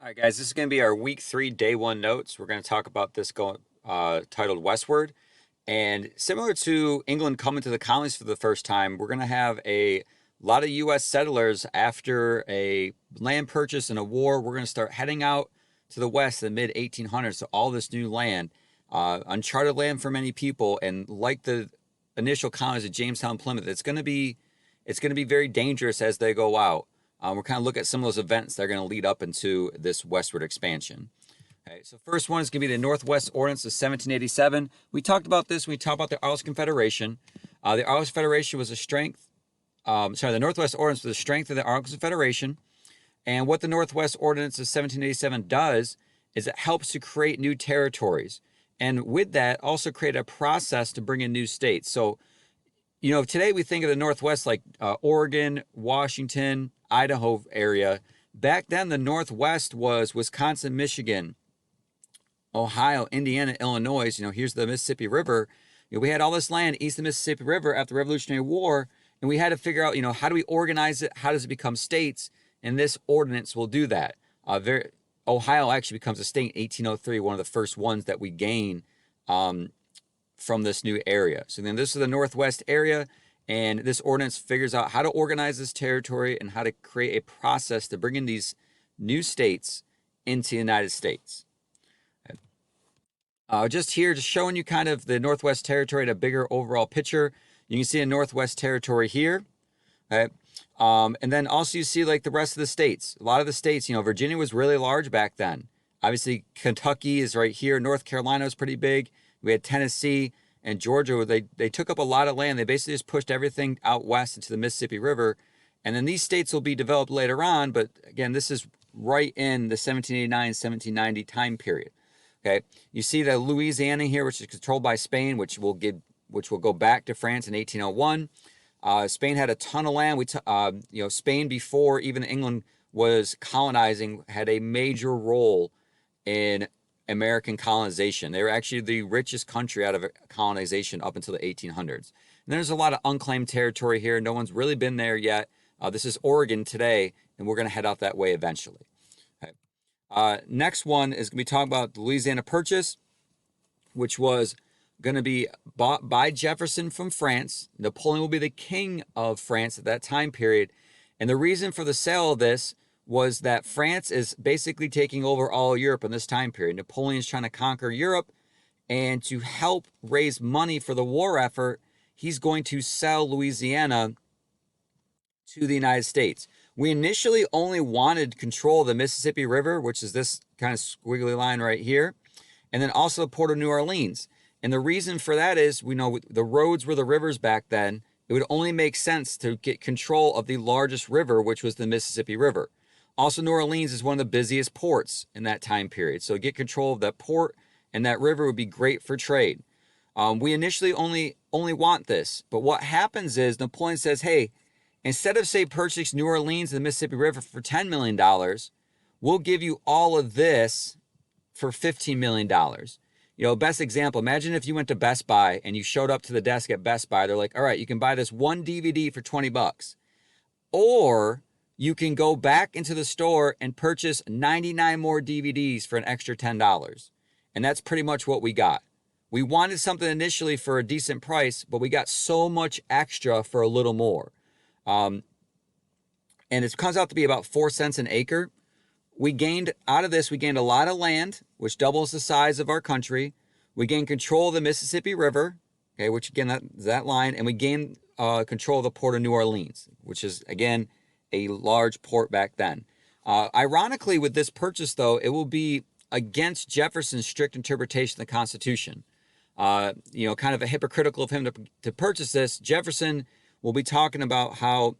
All right, guys, this is going to be our week 3, day 1 notes. We're going to talk about this titled Westward. And similar to England coming to the colonies for the first time, we're going to have a lot of U.S. settlers after a land purchase and a war. We're going to start heading out to the west in the mid 1800s to all this new land, uncharted land for many people. And like the initial colonies of Jamestown, Plymouth, it's going to be very dangerous as they go out. We're kind of look at some of those events that are going to lead up into this westward expansion. Okay, so first one is going to be the Northwest Ordinance of 1787. We talked about this when we talked about the Arles Confederation. The Arles Confederation was a strength. The Northwest Ordinance was the strength of the Arles Confederation. And what the Northwest Ordinance of 1787 does is it helps to create new territories. And with that, also create a process to bring in new states. So, today we think of the Northwest like Oregon, Washington, Idaho area. Back then, the Northwest was Wisconsin, Michigan, Ohio, Indiana, Illinois. Here's the Mississippi River. We had all this land east of the Mississippi River after the Revolutionary War, and we had to figure out, how do we organize it? How does it become states? And this ordinance will do that. Ohio actually becomes a state in 1803, one of the first ones that we gain from this new area. So then this is the Northwest area, and this ordinance figures out how to organize this territory and how to create a process to bring in these new states into the United States. Just here, just showing you kind of the Northwest Territory in a bigger overall picture. You can see a Northwest Territory here. Okay. And then also you see like the rest of the states. A lot of the states, Virginia was really large back then. Obviously, Kentucky is right here. North Carolina was pretty big. We had Tennessee and Georgia. They took up a lot of land. They basically just pushed everything out west into the Mississippi River. And then these states will be developed later on. But again, this is right in the 1789, 1790 time period. Okay, you see the Louisiana here, which is controlled by Spain, which will go back to France in 1801. Spain had a ton of land. Spain before even England was colonizing had a major role in American colonization. They were actually the richest country out of colonization up until the 1800s. And there's a lot of unclaimed territory here. No one's really been there yet. This is Oregon today, and we're going to head out that way eventually. Next one is going to be talking about the Louisiana Purchase, which was going to be bought by Jefferson from France. Napoleon will be the king of France at that time period. And the reason for the sale of this was that France is basically taking over all of Europe in this time period. Napoleon's trying to conquer Europe, and to help raise money for the war effort, he's going to sell Louisiana to the United States. We initially only wanted control of the Mississippi River, which is this kind of squiggly line right here, and then also the Port of New Orleans. And the reason for that is, we know the roads were the rivers back then. It would only make sense to get control of the largest river, which was the Mississippi River. Also, New Orleans is one of the busiest ports in that time period. So get control of that port and that river would be great for trade. We initially only want this. But what happens is Napoleon says, hey, instead of, say, purchasing New Orleans and the Mississippi River for $10 million, we'll give you all of this for $15 million. Best example, imagine if you went to Best Buy and you showed up to the desk at Best Buy. They're like, all right, you can buy this one DVD for 20 bucks. Or you can go back into the store and purchase 99 more DVDs for an extra $10. And that's pretty much what we got. We wanted something initially for a decent price, but we got so much extra for a little more. And it comes out to be about 4 cents an acre. Out of this, we gained a lot of land, which doubles the size of our country. We gained control of the Mississippi River, okay, which again, that line, and we gained control of the Port of New Orleans, which is, again, a large port back then. Ironically, with this purchase, though, it will be against Jefferson's strict interpretation of the Constitution. Kind of a hypocritical of him to purchase this. Jefferson will be talking about how,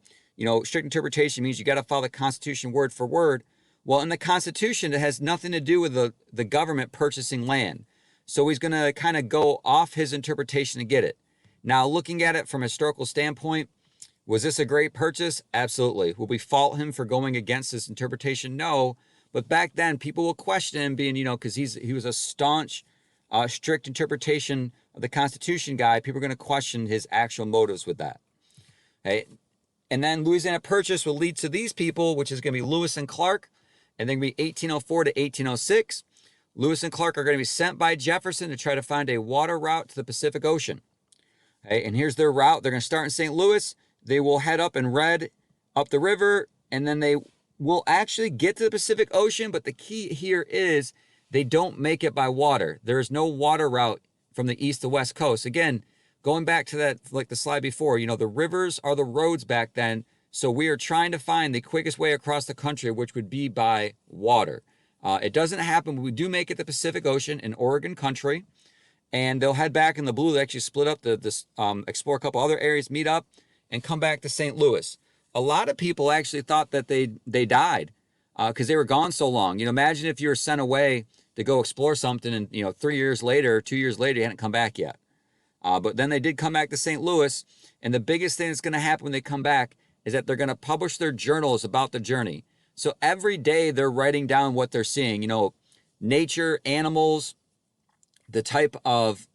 strict interpretation means you got to follow the Constitution word for word. Well, in the Constitution, it has nothing to do with the government purchasing land. So he's going to kind of go off his interpretation to get it. Now, looking at it from a historical standpoint, was this a great purchase? Absolutely. Will we fault him for going against his interpretation? No. But back then, people will question him being, because he was a staunch, strict interpretation of the Constitution guy. People are going to question his actual motives with that. Okay. And then Louisiana Purchase will lead to these people, which is going to be Lewis and Clark. And then be 1804 to 1806. Lewis and Clark are going to be sent by Jefferson to try to find a water route to the Pacific Ocean. Okay, and here's their route. They're going to start in St. Louis. They will head up in red up the river, and then they will actually get to the Pacific Ocean. But the key here is they don't make it by water. There is no water route from the east to west coast. Again, going back to that, like the slide before, the rivers are the roads back then. So we are trying to find the quickest way across the country, which would be by water. It doesn't happen, but we do make it the Pacific Ocean in Oregon country. And they'll head back in the blue. They actually split up explore a couple other areas, meet up, and come back to St. Louis. A lot of people actually thought that they died because they were gone so long. Imagine if you were sent away to go explore something, and 3 years later, 2 years later, you hadn't come back yet. But then they did come back to St. Louis, and the biggest thing that's going to happen when they come back is that they're going to publish their journals about the journey. So every day they're writing down what they're seeing. Nature, animals, the type of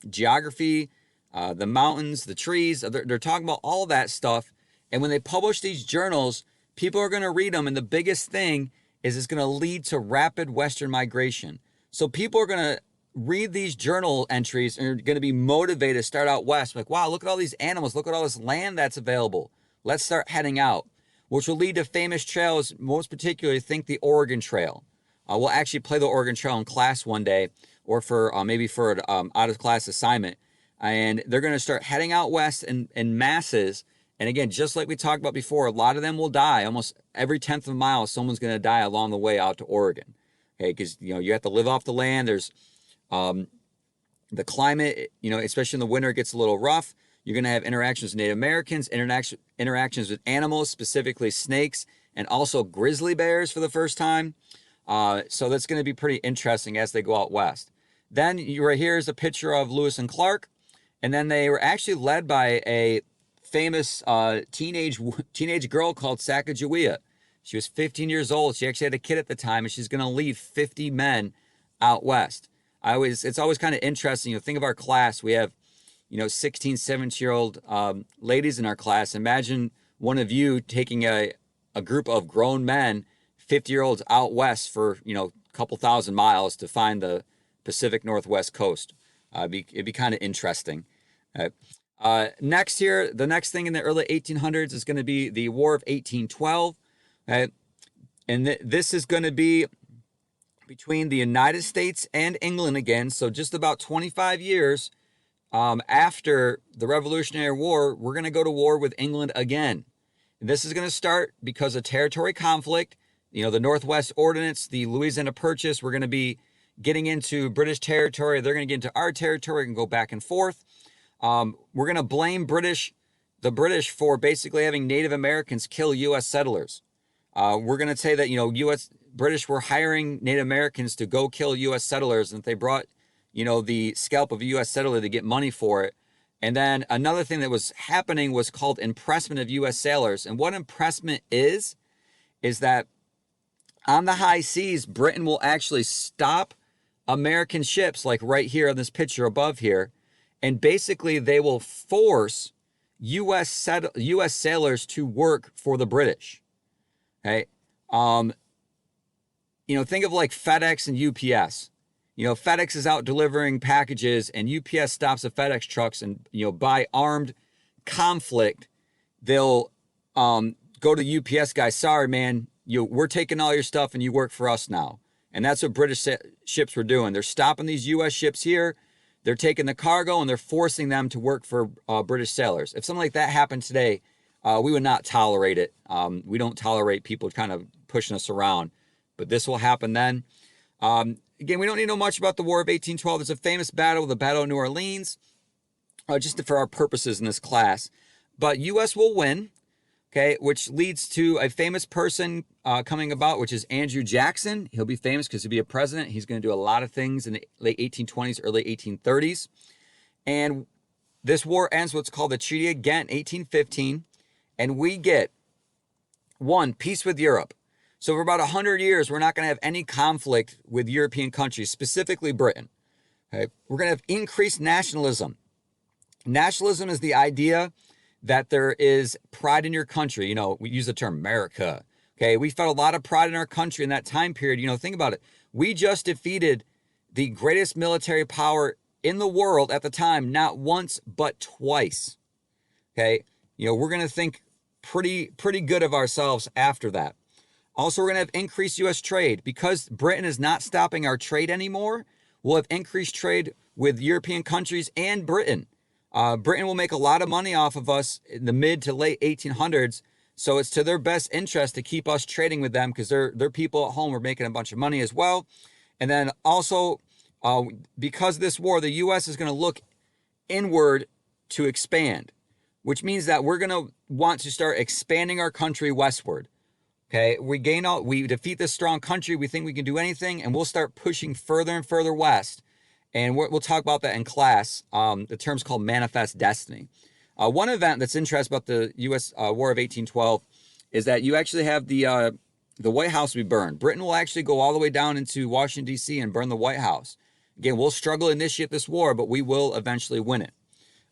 geography, the mountains, the trees. They're talking about all that stuff. And when they publish these journals, people are going to read them. And the biggest thing is it's going to lead to rapid Western migration. So people are going to read these journal entries and are going to be motivated to start out west. Like, wow, look at all these animals. Look at all this land that's available. Let's start heading out, which will lead to famous trails, most particularly think the Oregon Trail. We'll actually play the Oregon Trail in class one day, or for maybe for an out-of-class assignment. And they're going to start heading out west in masses. And again, just like we talked about before, a lot of them will die. Almost every 10th of a mile, someone's going to die along the way out to Oregon. Okay, because you have to live off the land. There's the climate, especially in the winter, it gets a little rough. You're going to have interactions with Native Americans, interactions with animals, specifically snakes, and also grizzly bears for the first time. So that's going to be pretty interesting as they go out west. Then right here is a picture of Lewis and Clark. And then they were actually led by a famous teenage girl called Sacagawea. She was 15 years old. She actually had a kid at the time, and she's going to lead 50 men out west. It's always kind of interesting. Think of our class. We have 16, 17-year-old ladies in our class. Imagine one of you taking a group of grown men, 50-year-olds out west for, a couple thousand miles to find the Pacific Northwest coast. It'd be kind of interesting. Next here, the next thing in the early 1800s is going to be the War of 1812. And this is going to be between the United States and England again. So just about 25 years after the Revolutionary War, we're going to go to war with England again. And this is going to start because of territory conflict. The Northwest Ordinance, the Louisiana Purchase, we're going to be getting into British territory. They're going to get into our territory and go back and forth. We're going to blame the British for basically having Native Americans kill U.S. settlers. We're going to say that, British were hiring Native Americans to go kill U.S. settlers, and they brought, the scalp of a U.S. settler to get money for it. And then another thing that was happening was called impressment of U.S. sailors. And what impressment is that on the high seas, Britain will actually stop American ships, like right here in this picture above here, and basically they will force U.S. sailors to work for the British. Okay, think of like FedEx and UPS. FedEx is out delivering packages, and UPS stops the FedEx trucks, and by armed conflict, they'll go to the UPS guy. Sorry, man, we're taking all your stuff, and you work for us now. And that's what British ships were doing. They're stopping these U.S. ships here. They're taking the cargo, and they're forcing them to work for British sailors. If something like that happened today, we would not tolerate it. We don't tolerate people kind of pushing us around. But this will happen then. Again, we don't need to know much about the War of 1812. There's a famous battle, the Battle of New Orleans, just for our purposes in this class. But U.S. will win, okay, which leads to a famous person coming about, which is Andrew Jackson. He'll be famous because he'll be a president. He's going to do a lot of things in the late 1820s, early 1830s. And this war ends what's called the Treaty of Ghent, 1815. And we get, one, peace with Europe. So for about 100 years, we're not going to have any conflict with European countries, specifically Britain. Okay? We're going to have increased nationalism. Nationalism is the idea that there is pride in your country. We use the term America. Okay, we felt a lot of pride in our country in that time period. You know, think about it. We just defeated the greatest military power in the world at the time, not once, but twice. Okay, you know, we're going to think pretty good of ourselves after that. Also, we're going to have increased U.S. trade because Britain is not stopping our trade anymore. We'll have increased trade with European countries and Britain. Britain will make a lot of money off of us in the mid to late 1800s. So it's to their best interest to keep us trading with them because their people at home are making a bunch of money as well. And then also, because of this war, the U.S. is going to look inward to expand, which means that we're going to want to start expanding our country westward. Okay, we defeat this strong country. We think we can do anything, and we'll start pushing further and further west. And we'll talk about that in class. The term's called manifest destiny. One event that's interesting about the U.S. War of 1812 is that you actually have the White House be burned. Britain will actually go all the way down into Washington, D.C. and burn the White House. Again, we'll struggle to initiate this war, but we will eventually win it.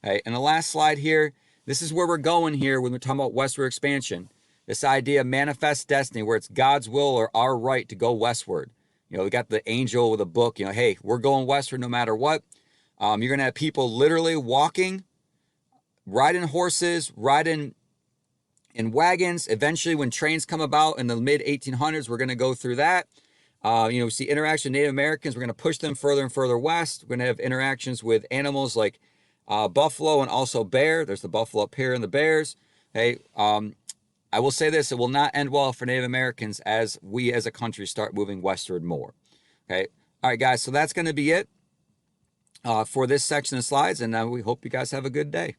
Okay, and the last slide here, this is where we're going here when we're talking about westward expansion. This idea of manifest destiny, where it's God's will or our right to go westward. You know, we got the angel with a book, you know, hey, we're going westward no matter what. You're going to have people literally walking, riding horses, riding in wagons. Eventually, when trains come about in the mid 1800s, we're going to go through that. We see interaction with Native Americans. We're going to push them further and further west. We're going to have interactions with animals like buffalo and also bear. There's the buffalo up here and the bears. Hey, I will say this, it will not end well for Native Americans as we as a country start moving westward more. Okay. All right, guys. So that's going to be it for this section of slides. And we hope you guys have a good day.